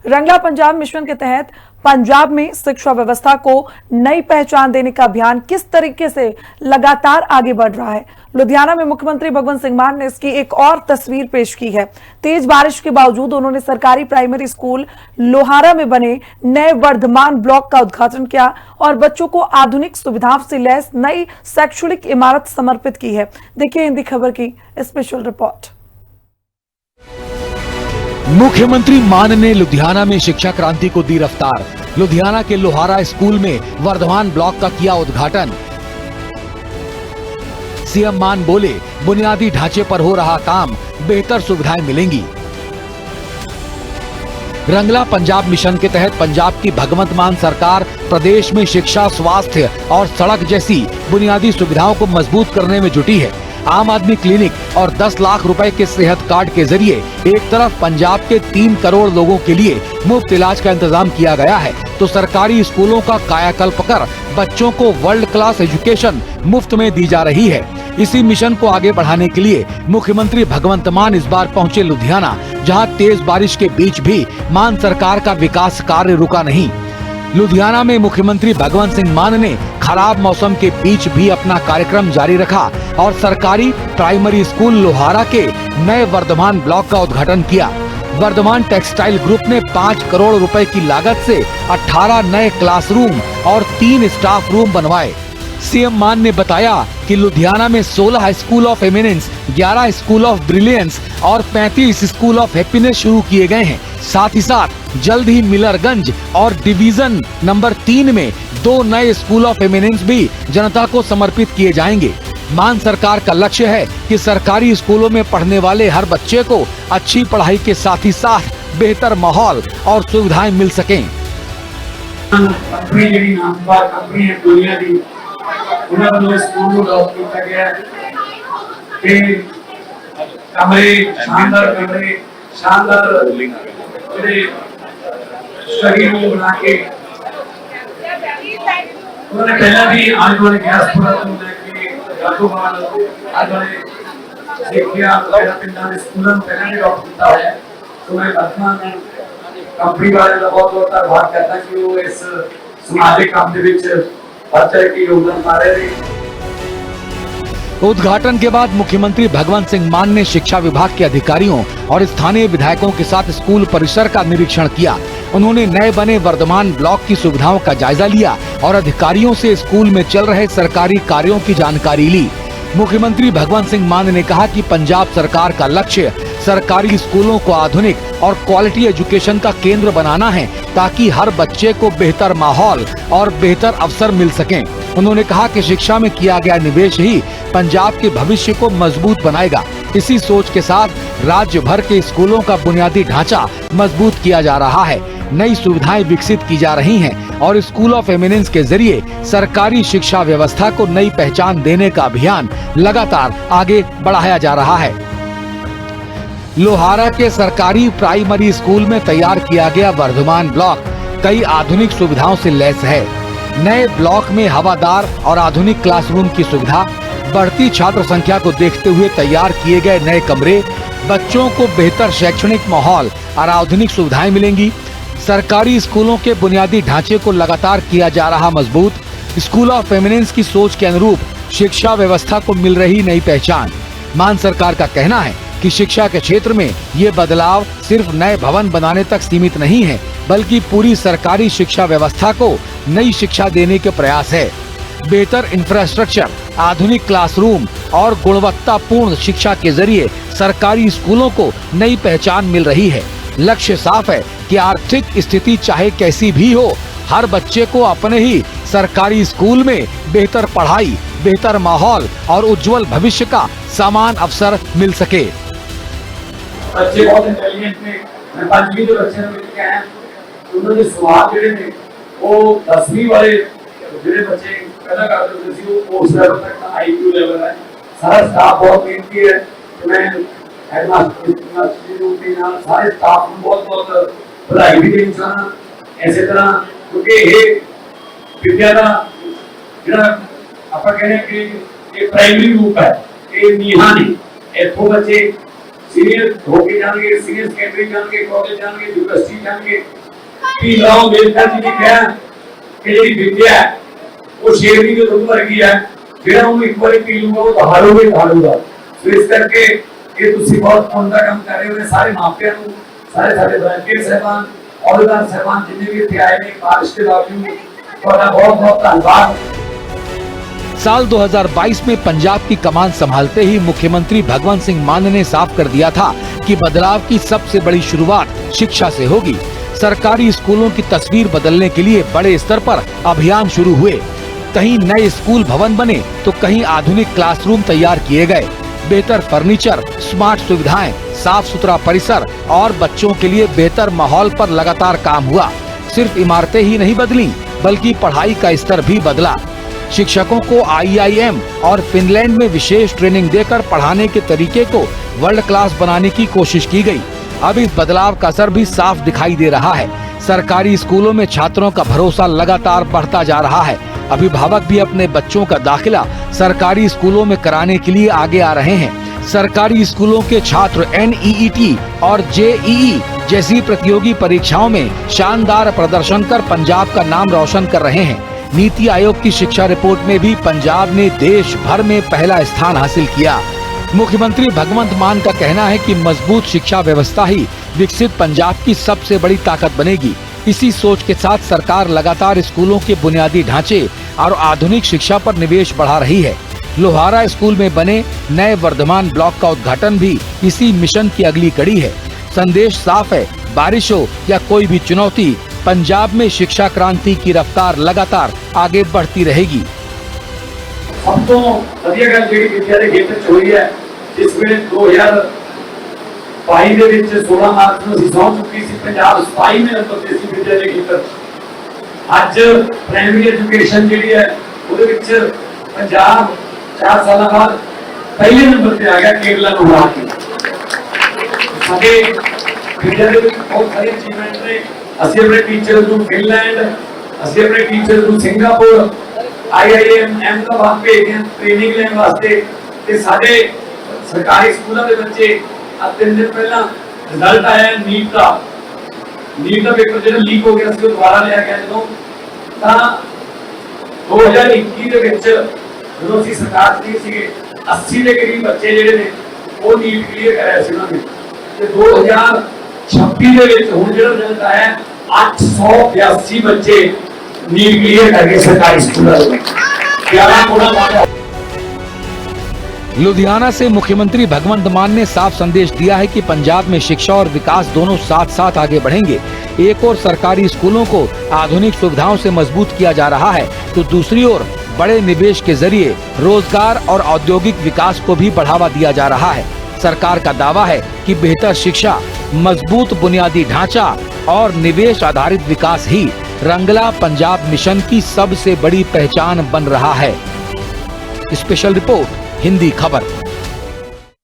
Rangla Punjab mission के तहत पंजाब में शिक्षा व्यवस्था को नई पहचान देने का अभियान किस तरीके से लगातार आगे बढ़ रहा है। लुधियाना में मुख्यमंत्री भगवंत सिंह मान ने इसकी एक और तस्वीर पेश की है। तेज बारिश के बावजूद उन्होंने सरकारी प्राइमरी स्कूल लोहारा में बने नए वर्धमान ब्लॉक का उद्घाटन किया और बच्चों को आधुनिक सुविधाओं से लैस नई शैक्षणिक इमारत समर्पित की है। देखिए हिंदी खबर की स्पेशल रिपोर्ट। मुख्यमंत्री मान ने लुधियाना में शिक्षा क्रांति को दी रफ्तार। लुधियाना के लोहारा स्कूल में वर्धमान ब्लॉक का किया उद्घाटन। सीएम मान बोले, बुनियादी ढांचे पर हो रहा काम, बेहतर सुविधाएं मिलेंगी। रंगला पंजाब मिशन के तहत पंजाब की भगवंत मान सरकार प्रदेश में शिक्षा, स्वास्थ्य और सड़क जैसी बुनियादी सुविधाओं को मजबूत करने में जुटी है। आम आदमी क्लिनिक और 10 लाख रुपए के सेहत कार्ड के जरिए एक तरफ पंजाब के 3 करोड़ लोगों के लिए मुफ्त इलाज का इंतजाम किया गया है, तो सरकारी स्कूलों का कायाकल्प कर बच्चों को वर्ल्ड क्लास एजुकेशन मुफ्त में दी जा रही है। इसी मिशन को आगे बढ़ाने के लिए मुख्यमंत्री भगवंत मान इस बार पहुंचे लुधियाना, जहां तेज बारिश के बीच भी मान सरकार का विकास कार्य रुका नहीं। लुधियाना में मुख्यमंत्री भगवंत सिंह मान ने खराब मौसम के बीच भी अपना कार्यक्रम जारी रखा और सरकारी प्राइमरी स्कूल लोहारा के नए वर्धमान ब्लॉक का उद्घाटन किया। वर्धमान टेक्सटाइल ग्रुप ने 5 करोड़ रुपए की लागत से 18 नए क्लासरूम और 3 स्टाफ रूम बनवाए। सीएम मान ने बताया कि लुधियाना में 16 school of eminence, 11 school of brilliance और 35 स्कूल ऑफ हैप्पीनेस शुरू किए गए हैं। साथ ही साथ जल्द ही मिलरगंज और डिवीजन नंबर 3 में 2 नए स्कूल ऑफ एमिनेंस भी जनता को समर्पित किए जाएंगे। मान सरकार का लक्ष्य है कि सरकारी स्कूलों में पढ़ने वाले हर बच्चे को अच्छी पढ़ाई के साथ ही साथ बेहतर माहौल और सुविधाएं मिल सकें। बना के उन्होंने पहला भी आज वाले गैस आज वाले देखिए पिंडा स्कूलों में पहले भी डॉक्टर किया है, तो मैं वर्तमान कंपनी वाले का बहुत बहुत धन्यवाद करता कि वो इस सामाजिक काम के विच हर तरह की योगदान पा रहे हैं। उद्घाटन के बाद मुख्यमंत्री भगवंत सिंह मान ने शिक्षा विभाग के अधिकारियों और स्थानीय विधायकों के साथ स्कूल परिसर का निरीक्षण किया। उन्होंने नए बने वर्धमान ब्लॉक की सुविधाओं का जायजा लिया और अधिकारियों से स्कूल में चल रहे सरकारी कार्यों की जानकारी ली। मुख्यमंत्री भगवंत सिंह मान ने कहा कि पंजाब सरकार का लक्ष्य सरकारी स्कूलों को आधुनिक और क्वालिटी एजुकेशन का केंद्र बनाना है, ताकि हर बच्चे को बेहतर माहौल और बेहतर अवसर मिल सकें। उन्होंने कहा कि शिक्षा में किया गया निवेश ही पंजाब के भविष्य को मजबूत बनाएगा। इसी सोच के साथ राज्य भर के स्कूलों का बुनियादी ढांचा मजबूत किया जा रहा है, नई सुविधाएं विकसित की जा रही हैं और स्कूल ऑफ एमिनेंस के जरिए सरकारी शिक्षा व्यवस्था को नई पहचान देने का अभियान लगातार आगे बढ़ाया जा रहा है। लोहारा के सरकारी प्राइमरी स्कूल में तैयार किया गया वर्धमान ब्लॉक कई आधुनिक सुविधाओं से लैस है। नए ब्लॉक में हवादार और आधुनिक क्लासरूम की सुविधा, बढ़ती छात्र संख्या को देखते हुए तैयार किए गए नए कमरे, बच्चों को बेहतर शैक्षणिक माहौल और आधुनिक सुविधाएं मिलेंगी। सरकारी स्कूलों के बुनियादी ढांचे को लगातार किया जा रहा मजबूत। स्कूल ऑफ एमिनेंस की सोच के अनुरूप शिक्षा व्यवस्था को मिल रही नई पहचान। मान सरकार का कहना है कि शिक्षा के क्षेत्र में ये बदलाव सिर्फ नए भवन बनाने तक सीमित नहीं है, बल्कि पूरी सरकारी शिक्षा व्यवस्था को नई शिक्षा देने के प्रयास है। बेहतर इंफ्रास्ट्रक्चर, आधुनिक क्लासरूम और गुणवत्तापूर्ण शिक्षा के जरिए सरकारी स्कूलों को नई पहचान मिल रही है। लक्ष्य साफ है कि आर्थिक स्थिति चाहे कैसी भी हो, हर बच्चे को अपने ही सरकारी स्कूल में बेहतर पढ़ाई, बेहतर माहौल और उज्जवल भविष्य का समान अवसर मिल सके। बच्चे बहुत इंटेलिजेंट थे। मैं 5वीं जो बच्चे मिल के आए, उन्होंने सवाल ਜਿਹੜੇ ਨੇ ਉਹ 10वीं वाले ਜਿਹੜੇ ਬੱਚੇ ਪਹਿਲਾਂ ਕਰਦੇ ਹੁੰਦੇ ਸੀ ਉਹ ਉਸ ਲੈਵਲ ਤੱਕ ਦਾ IQ ਲੈਵਲ ਹੈ। ਸਾਰਾ ਸਟਾਫ ਬਹੁਤ ਮਿਹਨਤੀ ਹੈ। ਮੈਂ हेडमास्टर जी ਨਾਲ ਸਾਰੇ ਸਟਾਫ ਨੂੰ ਬਹੁਤ ਬਹੁਤ ਵਧਾਈ ਵੀ ਦੇਣੀ ਚਾਹੁੰਦਾ। ਇਸੇ ਤਰ੍ਹਾਂ ਕਿਉਂਕਿ ਇਹ ਵਿਦਿਆ ਦਾ ਜਿਹੜਾ ਆਪਾਂ ਕਹਿੰਦੇ ਕਿ ਇਹ ਪ੍ਰਾਇਮਰੀ ਰੂਪ ਹੈ, ਇਹ ਨੀਹਾਂ ਨਹੀਂ। ਇੱਥੋਂ ਬੱਚੇ सीनियर होके जाएंगे, सीनियर सेकेंडरी जाएंगे, कॉलेज जाएंगे, यूनिवर्सिटी जाएंगे, भीमराव अंबेडकर जी ने कहा कि जी विद्या है वो शेर की जो दुख वर्गी है ਜਿਹੜਾ ਉਹਨੂੰ ਇੱਕ ਵਾਰੀ ਪੀ ਲੂਗਾ ਉਹ ਦਹਾੜੋਗੇ ਦਹਾੜੂਗਾ। ਸੋ ਇਸ ਕਰਕੇ ਇਹ ਤੁਸੀਂ ਬਹੁਤ ਪੁੰਨ ਦਾ ਕੰਮ ਕਰ ਰਹੇ ਹੋ। ਸਾਰੇ ਮਾਪਿਆਂ ਨੂੰ ਸਾਰੇ ਸਾਡੇ ਵਲੰਟੀਅਰ ਸਾਹਿਬਾਨ ਅਹੁਦੇਦਾਰ ਸਾਹਿਬਾਨ ਜਿੰਨੇ ਵੀ ਇੱਥੇ ਆਏ ਨੇ ਬਾਰਿਸ਼ ਦੇ ਬਾਵਜੂਦ ਤੁਹਾਡਾ ਬਹੁਤ ਬਹੁਤ ਧੰਨਵਾਦ। साल 2022 में पंजाब की कमान संभालते ही मुख्यमंत्री भगवंत सिंह मान ने साफ कर दिया था कि बदलाव की सबसे बड़ी शुरुआत शिक्षा से होगी। सरकारी स्कूलों की तस्वीर बदलने के लिए बड़े स्तर पर अभियान शुरू हुए। कहीं नए स्कूल भवन बने तो कहीं आधुनिक क्लासरूम तैयार किए गए। बेहतर फर्नीचर, स्मार्ट सुविधाएं, साफ सुथरा परिसर और बच्चों के लिए बेहतर माहौल पर लगातार काम हुआ। सिर्फ इमारतें ही नहीं बदली बल्कि पढ़ाई का स्तर भी बदला। शिक्षकों को IIM और फिनलैंड में विशेष ट्रेनिंग देकर पढ़ाने के तरीके को वर्ल्ड क्लास बनाने की कोशिश की गई। अब इस बदलाव का असर भी साफ दिखाई दे रहा है। सरकारी स्कूलों में छात्रों का भरोसा लगातार बढ़ता जा रहा है। अभिभावक भी अपने बच्चों का दाखिला सरकारी स्कूलों में कराने के लिए आगे आ रहे हैं। सरकारी स्कूलों के छात्र NEET और JEE जैसी प्रतियोगी परीक्षाओं में शानदार प्रदर्शन कर पंजाब का नाम रोशन कर रहे हैं। नीति आयोग की शिक्षा रिपोर्ट में भी पंजाब ने देश भर में पहला स्थान हासिल किया। मुख्यमंत्री भगवंत मान का कहना है कि मजबूत शिक्षा व्यवस्था ही विकसित पंजाब की सबसे बड़ी ताकत बनेगी। इसी सोच के साथ सरकार लगातार स्कूलों के बुनियादी ढांचे और आधुनिक शिक्षा पर निवेश बढ़ा रही है। लोहारा स्कूल में बने नए वर्धमान ब्लॉक का उद्घाटन भी इसी मिशन की अगली कड़ी है। संदेश साफ है, बारिश हो या कोई भी चुनौती, पंजाब में शिक्षा क्रांति की रफ्तार लगातार आगे बढ़ती रहेगी। सब तो वधिया गल ਜਿਹੜੀ ਵਿਦਿਆ ਦੇ ਖੇਤਰ ਚ ਹੋਈ ਹੈ ਜਿਸ ਵੇਲੇ 2022 ਦੇ ਵਿੱਚ 16 ਮਾਰਚ ਨੂੰ ਅਸੀਂ ਸਹੁੰ ਚੁੱਕੀ ਸੀ ਪੰਜਾਬ 27ਵੇਂ ਨੰਬਰ ਤੇ ਸੀ ਵਿਦਿਆ ਦੇ ਖੇਤਰ। ਅੱਜ ਪ੍ਰਾਇਮਰੀ ਐਜੂਕੇਸ਼ਨ ਜਿਹੜੀ ਹੈ ਉਹਦੇ ਵਿੱਚ ਪੰਜਾਬ 4 ਸਾਲਾਂ ਬਾਅਦ ਪਹਿਲੇ ਨੰਬਰ ਤੇ ਆ ਗਿਆ ਕੇਰਲਾ ਨੂੰ ਹਰਾ ਕੇ। ਸਾਡੇ ਵਿਦਿਆ ਦੇ ਵਿੱਚ ਬਹੁਤ ਸਾਰੀ ਅਚੀਵਮੈਂਟ ਨੇ। ਅਸੀਂ ਆਪਣੇ ਟੀਚਰਸ ਨੂੰ ਫਿਨਲੈਂਡ, ਅਸੀਂ ਆਪਣੇ ਟੀਚਰਸ ਨੂੰ ਸਿੰਗਾਪੁਰ, IIM ਅਹਿਮਦਾਬਾਦ ਭੇਜਦੇ ਹਾਂ ट्रेनिंग ਲੈਣ ਵਾਸਤੇ। ਤੇ ਸਾਡੇ ਸਰਕਾਰੀ ਸਕੂਲਾਂ ਦੇ ਬੱਚੇ ਆ 3 ਦਿਨ ਪਹਿਲਾਂ ਰਿਜ਼ਲਟ ਆਇਆ ਨੀਟ ਦਾ ਪੇਪਰ ਜਿਹੜਾ ਲੀਕ ਹੋ ਗਿਆ ਸੀ ਉਹ ਦੁਬਾਰਾ ਲਿਆ ਗਿਆ ਜਦੋਂ ਤਾਂ 2021 ਦੇ ਵਿੱਚ ਜਦੋਂ ਅਸੀਂ ਸਰਕਾਰ ਦੀ ਸੀਗੇ 80 ਦੇ ਕਰੀਬ ਬੱਚੇ ਜਿਹੜੇ ਨੇ ਉਹ ਨੀਟ ਕਲੀਅਰ ਕਰਿਆ ਸੀ ਉਹਨਾਂ ਨੇ। ਤੇ 2026 ਦੇ ਵਿੱਚ ਹੁਣ ਜਿਹੜਾ ਰਿਜ਼ਲਟ ਆਇਆ 882 ਬੱਚੇ नीट क्लियर करके सरकारी स्कूलों में 11 गुना बढ़ा। लुधियाना से मुख्यमंत्री भगवंत मान ने साफ संदेश दिया है कि पंजाब में शिक्षा और विकास दोनों साथ साथ आगे बढ़ेंगे। एक ओर सरकारी स्कूलों को आधुनिक सुविधाओं से मजबूत किया जा रहा है तो दूसरी ओर बड़े निवेश के जरिए रोजगार और औद्योगिक विकास को भी बढ़ावा दिया जा रहा है। सरकार का दावा है कि बेहतर शिक्षा, मजबूत बुनियादी ढांचा और निवेश आधारित विकास ही रंगला पंजाब मिशन की सबसे बड़ी पहचान बन रहा है। स्पेशल रिपोर्ट, हिंदी खबर।